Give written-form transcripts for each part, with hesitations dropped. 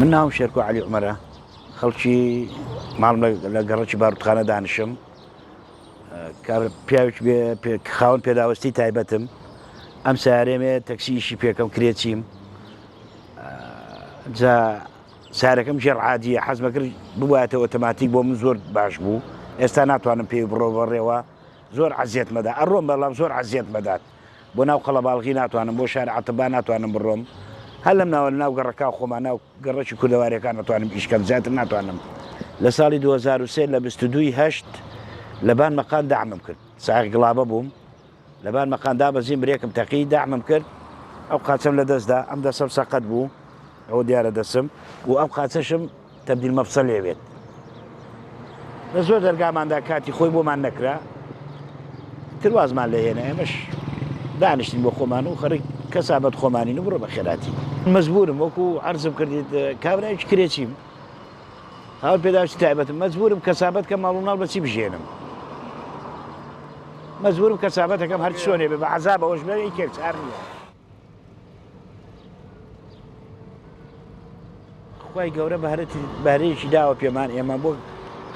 من ناوم شێرکۆ عەلی عومەرە خەڵکی ماڵم لە گەڕەکی باروتخانە دانیشم پیاوێک خاوەن پێداوەستی تایبەتم ئەم سارێمێ تەکسیشی پێکەم کرێچیم جا سارەکەم ژێر عادیە حەزمە کرد ببوایەتە ئۆتۆماتیک بۆ من زۆر باش بوو ئێستا ناتوانم پێی بڕۆ بەڕێوە زۆر عەزیەت مەدا ئەڕۆم بەڵام زۆر عەزیەت مەدات بۆ ناو قەڵەباڵغی ناتوانم بۆ شارە عەتەبا ناتوانم بڕۆم هەر لەم ناوە ناو گەڕەکە خۆمان ناو گەڕەکی کوردەوارەکان ناتوانم ئیشکەم زیاتر ناتوانم لە ساڵی 2023 لە 22/8 لەبان مەقان داعمم کرد ساعی گڵابە بووم لەبان مەقان دابەزیم برێکم تەقی داعمم کرد ئەو قاچەم لە دەستدا ئەم دەسەم سەقەت بوو ئەوە دیارە دەسم و ئەم قاچەشم تەبدیل مەفسەل لێوێت لە زۆر دەرگاماندا کاتی خۆی بۆمان نەکرا تروازمان لە هێنا ئێمەش دانیشتین بۆ خۆمان و خەڕی کەسابەت خۆمانین و بڕۆ بە خێراتی مەجبورم وەکو عەرزم کردیت کابرایکی کرێچیم هاوڵ پێداویستی تایبەتم مەجبورم کەسابەت کە ماڵ و ناڵ بەچی بژێنم مەجبورم کەسابەتەکەم هەر چۆنێ بێ بە عەزاب ئەوەش بێ ئیکێک چار نییە خوای گەورە بەهرەیەکی داوە پێمان ئێمە بۆ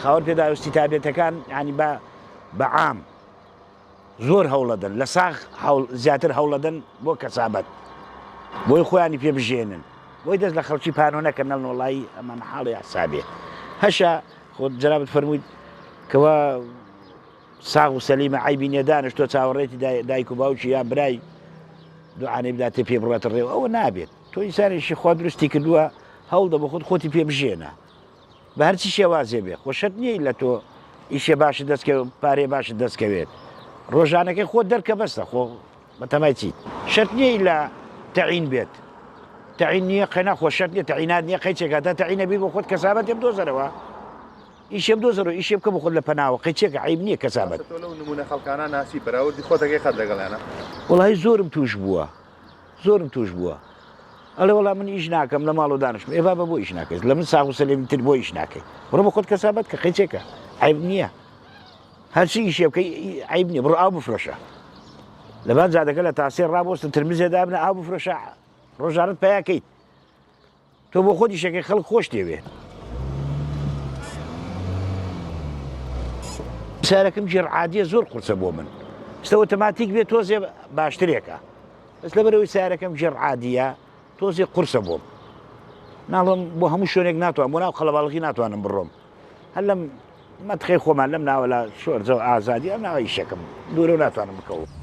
خاوەن پێداویستی تایبەتەکان ینی بە عام زۆر هەوڵەدەن لە ساغ زیاتر هەوڵەدەن بۆ کەسابەت بۆی خۆیانی پێ بژێنن بۆی دەست لە خەڵکی پانۆ نەکردن وەڵایی ئەمان حاڵی حسابێ هەشە خۆت جەنابەت فەرموویت کەوا ساغ و سەلیمە عیبی نێدانش تۆ چاوەڕێتی دایک و باوکی یا برای دوعانەی بداتێ پێ بڕاتە ڕێوە ئەوە نابێت تۆ ئینسانێکی خوا دروستی کردووە هەوڵ دە بە خۆت خۆتی پێ بژێنە بە هەرچی شێوازێ بێ خۆشەت نییە لە تۆ ئیشێ باشە دەستکەوێت پارێ باشە دەستکەوێت ڕۆژانەکەی خۆت دەرکە بەستە خۆ بەتەمای چیت شەرت نییە لە تەعین بێت تەعین نییە قەنا خۆ شەرت نییە تەعینات نییە قەیچێکە تا تەعینە بیر بۆ خۆت کەسابەت تێ بدۆزەرەوە ئیشێ بدۆزەرەوە ئیشێ بکە بە خۆت لە پەناوە قەیچێکە عیب نییە کەسابەت نمونە خەڵکانە ناسی بەراوردی خۆتەکەی خەت لەگەڵیانە وەڵی زۆرم توش بووە ئەڵێ وەڵام من ئیش ناکەم لە ماڵ و دانشم ئێ بابە بۆ ئیش ناکەیت لە من ساغ و سەلیمتر بۆ ئیش ناکەی بڕۆ بە خۆت کەسابەت کە قەیچێکە عیب نییە هەرچی ئیشێ بکەی عیب نییە بڕۆ ئاو بفرۆشە لەبان جادەکە لە تاسێ ڕابۆستن ترمزێ دابنە ئاو بفرۆشە ڕۆژانت پەیاکەیت تۆ بۆ خۆت ئیشەکەی خەڵک خۆش دەوێت سارەکەم ژێر عادیە زۆر قورسە بۆ من ئێستا ئۆتۆماتیک بێت تۆزێ باشترێکە بەس لەبەرەوەی سارەکەم ژێر عادیە تۆزێ قورسە بۆم ناڵم بۆ هەموو شوێنێک ناتوانم بۆ ناو قەڵەباڵغی ناتوانم بڕۆم هەر لەم مەتخەی خۆمان لەم ناوە لە شۆرجە و ئازادی ئەم ناوە ئیشەکەم دوورە ناتوانم بکەوم